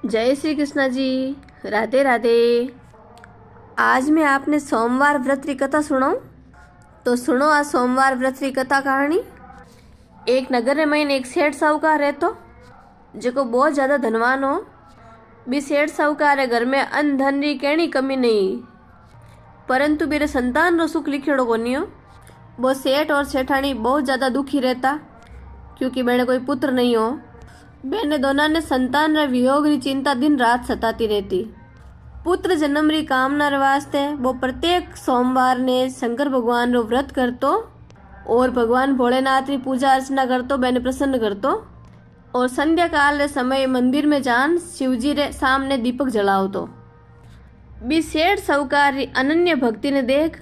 जय श्री कृष्णा जी। राधे राधे। आज मैं आपने सोमवार व्रत की कथा सुनाऊं। तो सुनो आज सोमवार व्रत की कथा कहानी। एक नगर में एक सेठ साहूकार रहतो जो बहुत ज़्यादा धनवान हो। भी सेठ साहूकार है घर में अन्न धन री कहनी कमी नहीं, परंतु मेरे संतान रो सुख लिखेड़ो कोनी हो। वो सेठ और सेठानी बहुत ज़्यादा दुखी रहता क्योंकि मैंने कोई पुत्र नहीं हो। मैंने दोनों ने संतान रे वियोग री चिंता दिन रात सताती रहती। पुत्र जन्म री कामना रे वास्ते वो प्रत्येक सोमवार ने शंकर भगवान रो व्रत करतो और भगवान भोलेनाथ री पूजा अर्चना करतो, मैंने प्रसन्न करतो। और संध्या काल रे समय मंदिर में जान शिवजी रे सामने दीपक जलावतो। बी सेठ साहूकार री अनन्य भक्ति ने देख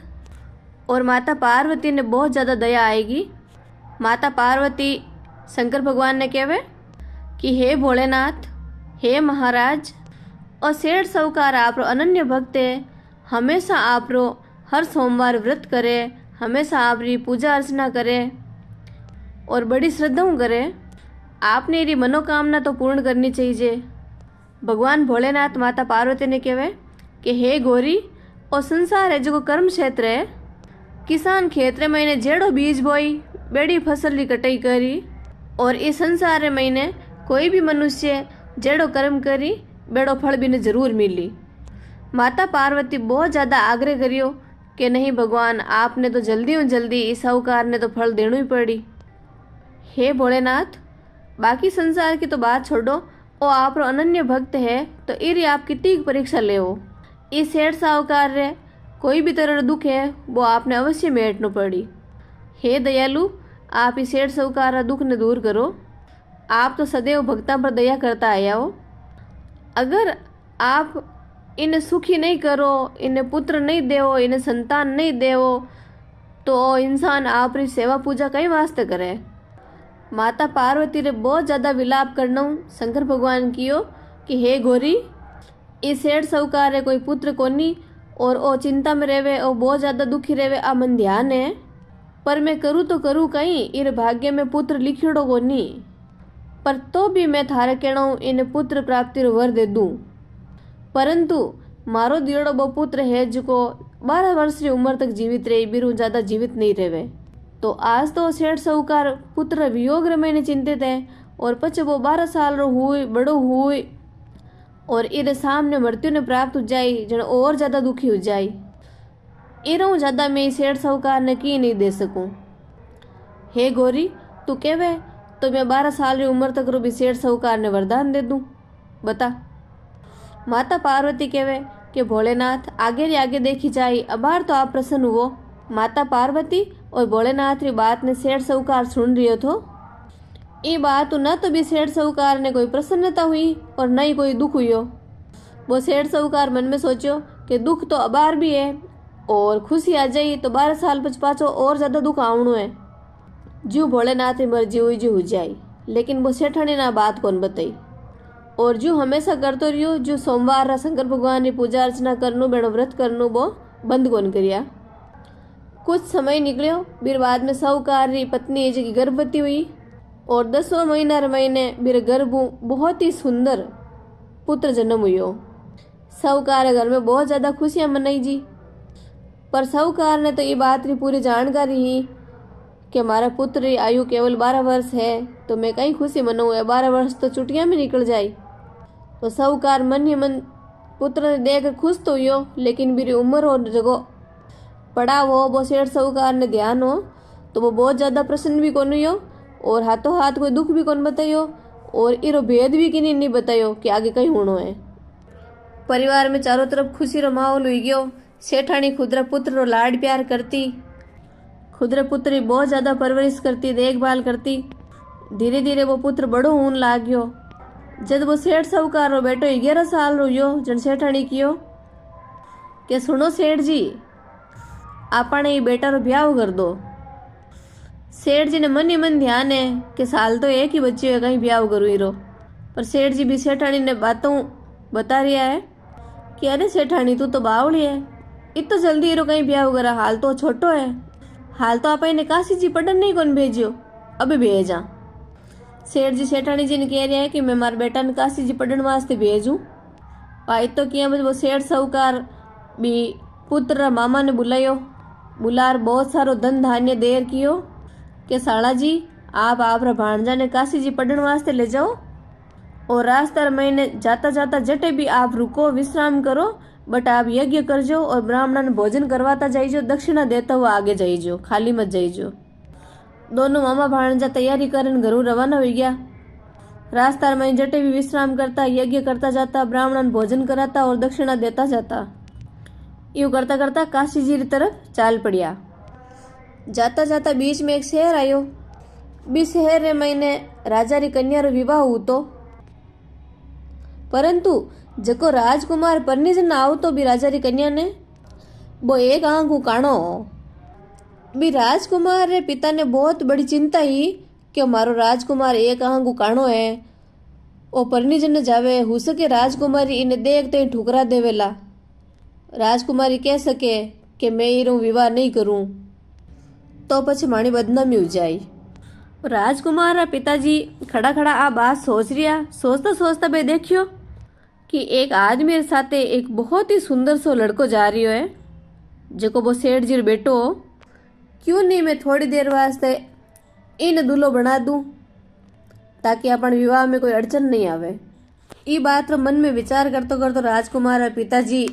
और माता पार्वती ने बहुत ज़्यादा दया आएगी। माता पार्वती शंकर भगवान ने कहवे कि हे भोलेनाथ, हे महाराज, और सेठ साहूकार आप रो अनन्य भक्त है। हमेशा आप रो हर सोमवार व्रत करे, हमेशा आप री पूजा अर्चना करे और बड़ी श्रद्धा करे। आपने ये मनोकामना तो पूर्ण करनी चाहिए। भगवान भोलेनाथ माता पार्वती ने कहवे कि हे गौरी, और संसार है जो कर्म क्षेत्र है। किसान खेत रे महीने जेड़ो बीज बोई बेड़ी फसल की कटाई करी, और इस संसार रे महीने कोई भी मनुष्य जेड़ो कर्म करी बेड़ो फल भी ने जरूर मिली। माता पार्वती बहुत ज़्यादा आग्रह करियो कि नहीं भगवान, आपने तो जल्दी इस साहूकार ने तो फल देना ही पड़ी। हे भोलेनाथ, बाकी संसार की तो बात छोड़ो, वो आप रो अनन्य भक्त है तो इरी आप कितनी परीक्षा ले हो। इस सेठ साहूकार रे कोई भी तरह दुख है वो आपने अवश्य मेटना पड़ी। हे दयालु, आप इस सेठ साहूकार दुख ने दूर करो। आप तो सदैव भक्तां पर दया करता आया हो। अगर आप इन्हें सुखी नहीं करो, इन्हें पुत्र नहीं देवो, इन्हें संतान नहीं देवो, तो इंसान आप री सेवा पूजा कई वास्ते करे। माता पार्वती रे बहुत ज़्यादा विलाप करना शंकर भगवान कियो कि हे गौरी, इस सेठ साहूकार रे कोई पुत्र कोनी और ओ चिंता में रेवे और बहुत ज़्यादा दुखी रेवे। आ मन ध्यान है, पर मैं करूँ तो करूँ कहीं, इर भाग्य में पुत्र लिखिड़ो कोनी। पर तो भी मैं थारे कहूँ इन्हें पुत्र प्राप्ति रो वर दे दूँ, परंतु मारो दियोड़ो वो पुत्र है जो 12 वर्ष की उम्र तक जीवित रही, बिरु ज़्यादा जीवित नहीं रहे। तो आज तो सेठ साहूकार पुत्र वियोग रे मैंने चिंतित है, और पछ वो 12 साल रो हुई बड़ो हुई और इरे सामने मृत्यु ने प्राप्त हो जाई, जन और ज़्यादा दुखी हो जाई। इरों ज़्यादा मैं सेठ साहूकार ने की नहीं दे सकूं। हे गौरी, तू कहवे तो मैं 12 साल की उम्र तक रो भी सेठ साहूकार ने वरदान दे दूं, बता। माता पार्वती कहवे कि भोलेनाथ आगे री आगे देखी जाई, अबार तो आप प्रसन्न हुओ। माता पार्वती और भोलेनाथ री बात ने सेठ साहूकार सुन रियो थो। ये बात न तो भी सेठ साहूकार ने कोई प्रसन्नता हुई और न ही कोई दुख हुई। वो सेठ साहूकार मन में सोचो कि दुख तो अबार भी है और खुशी आ जाई तो 12 साल पाछो और ज़्यादा दुख आवणो है। जो भोलेनाथ की मर्जी हुई जो हो जाई, लेकिन वो सेठानी ना बात कौन बताई। और जो हमेशा करतो रियो, जो सोमवार रा शंकर भगवान की पूजा अर्चना करनू बेड़ो व्रत करनू वो बंद कौन करिया। कुछ समय निकलियो, फिर बाद में साहूकार री पत्नी जी की गर्भवती हुई और 10वां महीने मेरे गर्भ बहुत ही सुंदर पुत्र जन्म हुई। साहूकार घर में बहुत ज़्यादा खुशियाँ मनाई जी, पर साहूकार ने तो ये बात की पूरी जानकारी ही कि हमारा पुत्र की आयु केवल 12 वर्ष है, तो मैं कहीं खुशी मनाऊँ, 12 वर्ष तो छुट्टियाँ में निकल जाए। तो साहूकार मन ही मन पुत्र ने देख खुश तो हुई, लेकिन मेरी उम्र और जगह पड़ा वो सेठ साहूकार ने ध्यान हो तो वो बहुत ज़्यादा प्रसन्न भी कौन हुई और हाथों हाथ कोई दुख भी कौन बताइयो और इरो भेद भी किन्हीं नहीं बताइयो कि आगे कहीं होना है। परिवार में चारों तरफ खुशी रो माहौल हुई गयो। सेठानी खुदरा पुत्र रो लाड प्यार करती, खुदरे पुत्र की बहुत ज़्यादा परवरिश करती, देखभाल करती। धीरे धीरे वो पुत्र बड़ो होने लाग गयो। जब वो सेठ साहूकार रो बेटो 11 साल रो हुयो, जन सेठानी कियो कि सुनो सेठ जी, आपने ये बेटा रो ब्याह कर दो। सेठ जी ने मन ही मन ध्यान है कि साल तो एक ही बच्ची है, कहीं ब्याह करूँ हीरो। पर सेठ जी भी सेठानी ने बातों बता रिया है कि अरे सेठानी तू तो बावड़ी है, इतो जल्दी हीरो कहीं ब्याह करा, हाल तो छोटो है, हाल तो आप इन्हें काशी जी पढ़न नहीं कौन भेजियो, अभी भेजा। सेठ जी सेठानी जी ने कह रहा है कि मैं मारे बेटा ने काशी जी पढ़ने वास्ते भेजूं। भाई तो किया बस वो सेठ साहूकार भी पुत्र मामा ने बुलायो, बुलार बहुत सारो धन धान्य देर कियो कि साला जी आप भाणजा ने काशी जी पढ़ने वास्ते ले जाओ, और रास्ता महीने जाता जाता जटे भी आप रुको विश्राम करो, बट आप यज्ञ करजो और ब्राह्मण भोजन करवाता जाइजो, दक्षिणा देता हुआ आगे जाइजो, खाली मत जाइजो। दोनों मामा भाणजा तैयारी करन घरों रवाना हो गया। रास्ता में जटे भी विश्राम करता, यज्ञ करता जाता, ब्राह्मण भोजन कराता और दक्षिणा देता जाता। यूं करता करता काशी जी की तरफ चाल पड़िया। जाता जाता बीच में एक शहर आयो। बी शहर रे महीने राजा री कन्या रो विवाह हुतो, परंतु जको राजकुमार परनिजन आवतो बी राजा री कन्या ने वो एक आंखू काणो। बी राजकुमार रे पिता ने बहुत बड़ी चिंता ही कि मारो राजकुमार एक आंखू काणो है, ओ परनिजन जावे हो सके राजकुमारी इने देखते ही ठुकरा देवेला। राजकुमारी कह सके कि मैं इरो विवाह नहीं करूं तो पछी माणी बदनामी हो जाए। राजकुमार रा पिताजी खड़ा खड़ा आ बात सोच रिया। सोचता सोचता बे देखियो कि एक आदमी रे साथे एक बहुत ही सुंदर सो लड़को जा रियो है, जको वो सेठ जी रो बेटो हो। क्यों नहीं मैं थोड़ी देर वास्ते इन दूल्हो बना दूं ताकि अपन विवाह में कोई अड़चन नहीं आवे। ई बात रो मन में विचार करतो करतो राजकुमार रा पिताजी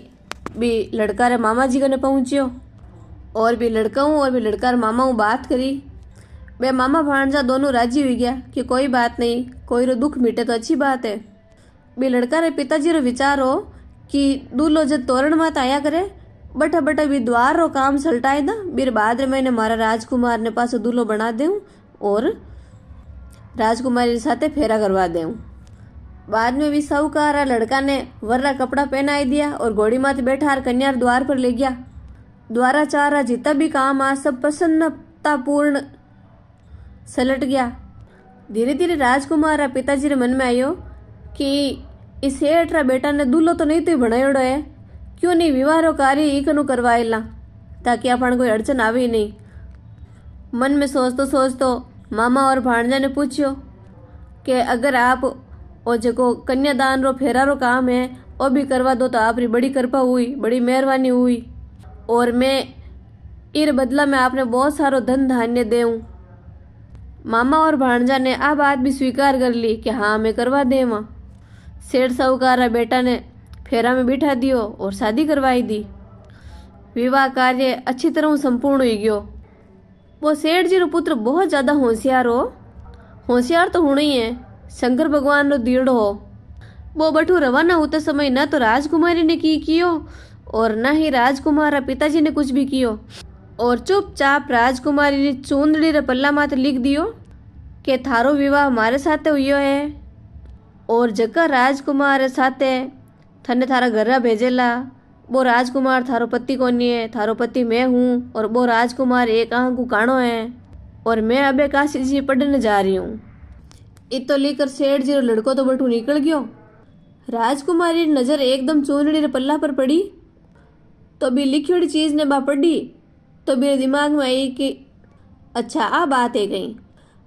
भी लड़का रे मामा जी कने पहुंचियो, और भी लड़का हूँ और भी लड़का रे मामा हूँ बात करी। बे मामा भाणजा दोनों राजी हो गया कि कोई बात नहीं, कोई रो दुख मिटे तो अच्छी बात है। बे लड़का रे पिताजी रो विचार हो कि दूल्हो जब तोरण मात आया करे बटा बटा भी द्वार रो काम सलटाए दा, बीर बाद रे मैंने मारा राजकुमार ने पास दूल्हो बना देऊं और राजकुमारी साथे फेरा करवा देऊं। बाद में भी साहूकार लड़का ने वर्रा कपड़ा पहनाई दिया और घोड़ी माथे बैठा कन्या द्वार पर ले गया। द्वाराचार जितना भी काम आ सब प्रसन्नतापूर्ण सलट गया। धीरे धीरे राजकुमार पिताजी रे मन में आयो कि इस सेठ रा बेटा ने दूल्हो तो नहीं तो बनायोड़ो है, क्यों नहीं विवाह रो कार्य ही कनु करवाएला ताकि अपन कोई अड़चन आवे ही नहीं। मन में सोचतो सोचतो मामा और भाणजा ने पूछियो कि अगर आप और जको कन्यादान रो फेरा रो काम है वो भी करवा दो तो आपरी बड़ी कृपा हुई, बड़ी मेहरबानी हुई, और मैं इर बदला में आपने बहुत सारो धन धान्य देऊं। मामा और भाणजा ने आ बात भी स्वीकार कर ली कि हाँ मैं करवा देवा। सेठ साहूकार बेटा ने फेरा में बिठा दियो और शादी करवाई दी। विवाह कार्य अच्छी तरह संपूर्ण हो गयो। वो सेठ जी रो पुत्र बहुत ज्यादा होशियार हो, होशियार तो होना ही है, शंकर भगवान रो दीड़ो हो। वो बठू रवाना होते समय न तो राजकुमारी ने की कियो और न ही राजकुमार पिताजी ने कुछ भी कियो, और चुपचाप राजकुमारी ने चूंदड़ी रे पल्ला माथे लिख दियो कि थारो विवाह हमारे साथे हुयो है, और जका राजकुमार साथे थने थारा घर भेजेला वो राजकुमार थारो पति कोनी है, थारो पति मैं हूँ, और वो राजकुमार एक आंख को काणो है, और मैं अबे काशी जी पढ़ने जा रही हूँ। इतो लेकर सेठ जी रो लड़को तो बठू निकल गयो। राजकुमारी नजर एकदम चूंदड़ी रे पल्ला पर पड़ी तो भी लिखी चीज ने बा पढ़ी तो मेरे दिमाग में आई कि अच्छा आ बात है कहीं।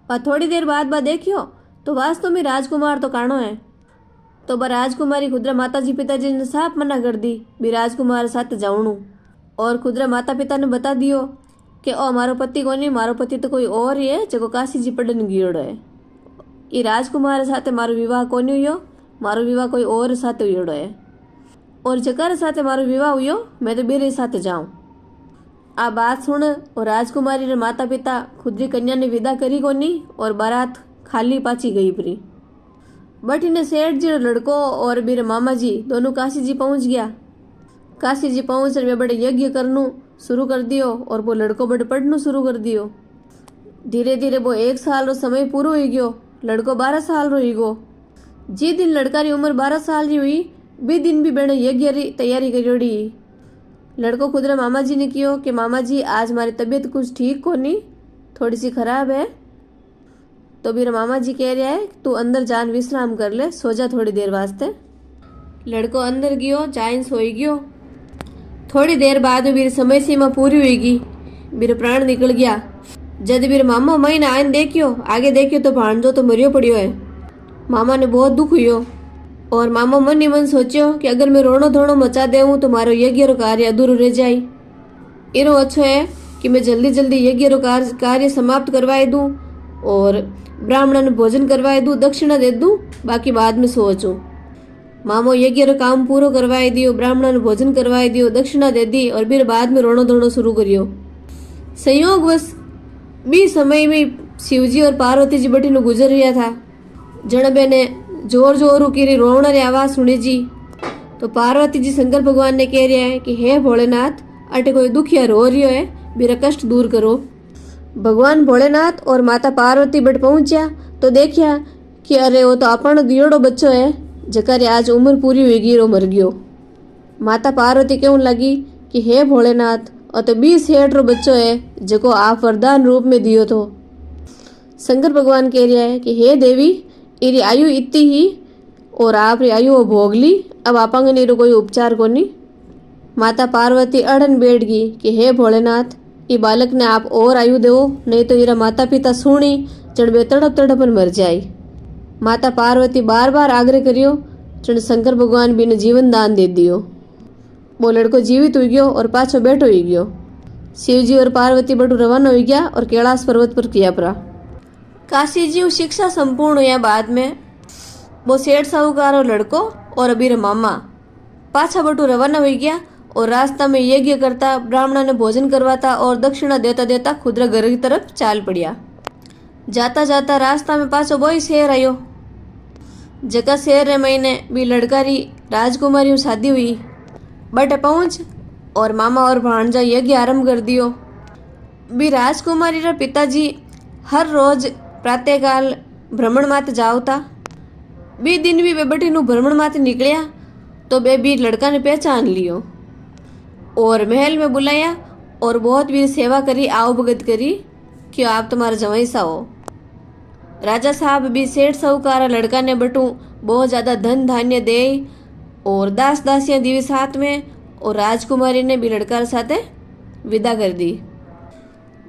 पर थोड़ी देर बाद देखियो तो वास्तव में राजकुमार तो काणो है। तो बा राजकुमारी खुदरा माता जी पिताजी ने साफ मना कर दी भी राजकुमार साथ जाऊणू, और खुदरा माता पिता ने बता दियो कि ओ मारो पति कोनी, मारो पति तो कोई और ही है जको काशी जी पढ़ने गियोड़ो है। ये राजकुमार साथे मारो विवाह कोनी हुयो, मारो विवाह कोई और साथे हुयोड़ो है, और जकार साथे मारो विवाह हुयो मैं तो बेरे साथे जाऊं। आ बात सुन और राजकुमारी रे माता पिता खुदरी कन्या ने विदा करी कोनी और बारात खाली पाची गई परी। बट इन्हें सेठ जी लड़को और मेरे मामा जी दोनों काशी जी पहुंच गया। काशी जी पहुंच वे बड़े यज्ञ करनू शुरू कर दियो और वो लड़को बड़े पढ़नू शुरू कर दियो। धीरे धीरे वो 1 साल रो समय पूरो हो गयो, लड़को 12 साल रो ही गो। जी दिन लड़का री उम्र 12 साल री हुई बी दिन भी बेने यज्ञ री तैयारी करियोड़ी। लड़को खुदरा मामा जी ने कियो कि मामा जी आज हमारी तबीयत कुछ ठीक कोनी, थोड़ी सी खराब है। तो मेरे मामा जी कह रहा है तू अंदर जान विश्राम कर ले, सो जा थोड़ी देर वास्ते। लड़को अंदर गियो, जाइन सोई गियो। थोड़ी देर बाद में मेरी समय सीमा पूरी हुईगी, मेरे प्राण निकल गया। जद बीर मामा महीना आइन देखियो, आगे देखियो तो भाणजो तो मरियो पड़ियो है। मामा ने बहुत दुख हुयो और मामा मन ही मन सोचियो कि अगर मैं रोनो धोनो मचा देऊं तो मारो यज्ञ रो कार्य अधूरो रह जाए। इरो अच्छो है कि मैं जल्दी जल्दी यज्ञ रो कार्य समाप्त करवाए दूं और ब्राह्मण ने भोजन करवाए दूं, दक्षिणा दे दूं, बाकी बाद में सोचूं। मामो यज्ञ रो काम पूरो करवाए दियो, ब्राह्मण ने भोजन करवाए दियो, दक्षिणा दे दी और फिर बाद में रोनो धोनो शुरू करियो। संयोगवश बी समय में शिवजी और पार्वती जी बटी गुजर रहा था। जणबे ने जोर जोर की रोवण री आवाज सुनी जी तो पार्वती जी शंकर भगवान ने कह रहा है कि हे भोलेनाथ, अटे कोई दुखिया रो रियो है, मेरा कष्ट दूर करो। भगवान भोलेनाथ और माता पार्वती बट पहुंचा तो देखिया कि अरे वो तो अपन दियोड़ो बच्चो है जकर आज उम्र पूरी हुई गई रो मर गयो। माता पार्वती कहूं लगी कि हे भोलेनाथ, और तो 20 हेठ रो बच्चो है जको आप वरदान रूप में दियो तो। शंकर भगवान कह रहा है कि हे देवी, इरी आयु इतनी ही और आप री आयु भोग ली, अब आपांगे नीरो कोई उपचार कोनी। माता पार्वती अड़न बैठ गई कि हे भोलेनाथ, ये बालक ने आप और आयु दो, नहीं तो इरा माता पिता सुनी चढ़ तड़प तड़पन मर जाए। माता पार्वती बार बार आग्रह करियो, चढ़ शंकर भगवान भी ने जीवन दान दे दियो। वो लड़को जीवित हो गयो और पाछो बैठो ही गयो। शिवजी और पार्वती बटू रवाना हो गया और कैलाश पर्वत पर किया परा। काशी जी शिक्षा संपूर्ण हुआ बाद में वो सेठ साहूकार और लड़को और अबीर मामा पाछा बटू रवाना हो गया और रास्ता में यज्ञ करता, ब्राह्मणों ने भोजन करवाता और दक्षिणा देता देता खुदरा घर की तरफ चाल पड़िया। जाता जाता रास्ता में पाछो वही शहर आयो जका शहर रे महीने भी लड़का री राजकुमारी शादी हुई। बटे पहुंच और मामा और भाणजा यज्ञ आरंभ कर दियो। भी राजकुमारी रा पिताजी हर रोज प्रातःकाल भ्रमण मात जावता। बी दिन भी वे बटी भ्रमण मात निकलिया तो बे भी लड़का ने पहचान लियो और महल में बुलाया और बहुत भी सेवा करी, आओ भगत करी कि आप तुम्हारा जवाई सा हो। राजा साहब भी सेठ साहूकारा लड़का ने बटू बहुत ज्यादा धन धान्य दे और दास दासियां दी साथ में और राजकुमारी ने भी लड़का साथे विदा कर दी।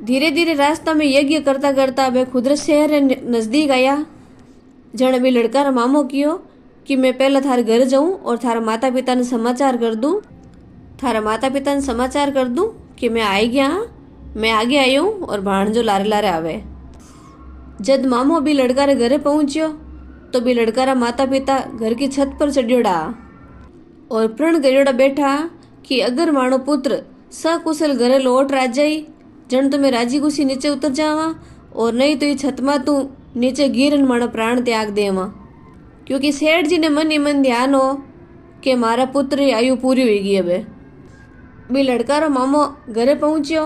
धीरे धीरे रास्ता में यज्ञ करता करता वे खुदरा शहर नजदीक आया। जण भी लड़का रा मामो कियो कि मैं पहले थारे घर जाऊं और थारा माता पिता ने समाचार कर दूं, थारा माता पिता ने समाचार कर दूं कि मैं आई गया, मैं आगे आई हूं और भाणजो लारे लारे आवे। जद मामो भी लड़का रे घरे पहुंचियो तो भी लड़का रा माता पिता घर की छत पर चढ़ियोड़ा और प्रण करियोड़ा बैठा कि अगर मानो पुत्र सकुशल घरे लौट राज जाई जन तो मैं राजी खुशी नीचे उतर जावा और नहीं तो ये छत में तू नीचे गिरन मानो प्राण त्याग देवा। क्योंकि सेठ जी ने मन ही मन ध्यान हो कि मारा पुत्र की आयु पूरी हुई गई। अब भी लड़का रो मामो घरे पहुंचियो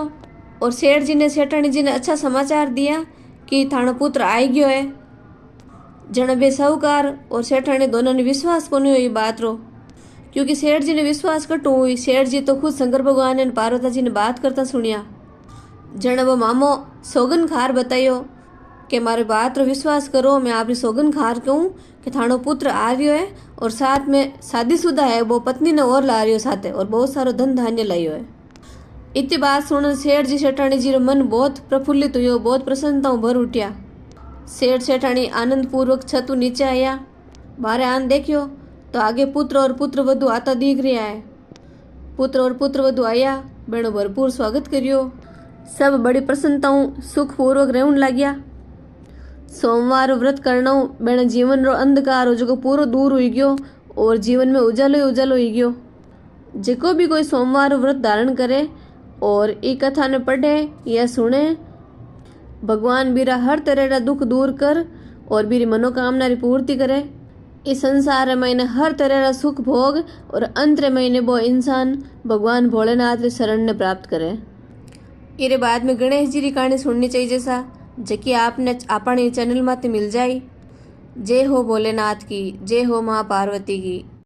और सेठ जी ने सेठानी जी ने अच्छा समाचार दिया कि थानो पुत्र आई गयो है। जन बे साहूकार और सेठानी दोनों ने विश्वास कोनी हुई बात रो, क्योंकि सेठ जी ने विश्वास कटू हुई। सेठ जी तो खुद शंकर भगवान ने पार्वती जी ने बात करता सुनिया। जन वो मामो सोगन खार बतायो कि मारे बात रो विश्वास करो, मैं आपकी सोगन खार कहूँ कि थानो पुत्र आ रियो है और साथ में शादीशुदा है, वो पत्नी ने और ला रियो साथे और बहुत सारो धन धान्य लाइयो है। इतनी बात सुन सेठ जी सेठानी जी रो मन बहुत प्रफुल्लित हुयो, बहुत प्रसन्नता भर उठिया। सेठ सेठानी आनंद पूर्वक छतु नीचे आया, बाहर आन देखियो तो आगे पुत्र और पुत्र वधु आता दिख रहा है। पुत्र और पुत्र वधु आया, बेनो भरपूर स्वागत करियो, सब बड़ी प्रसन्नताओं सुख पूर्वक रहन लाग्या। सोमवार व्रत करना बेन जीवन रो अंधकार हो जो पूरो दूर हो गयो और जीवन में उजालो उजालो हो गयो। जेको भी कोई सोमवार व्रत धारण करे और ई कथा ने पढ़े या सुने, भगवान बीरा हर तरह रा दुख दूर कर और बीरी मनोकामना री पूर्ति करे। इस संसार में हर तरह रा सुख भोग और अंत महीने वो इंसान भगवान भोलेनाथ री शरण ने प्राप्त करे। इरे बाद में गणेश जी की कहानी सुननी चाहिए जैसा जबकि आपने अपने चैनल माते मिल जाए। जय हो भोलेनाथ की, जय हो माँ पार्वती की।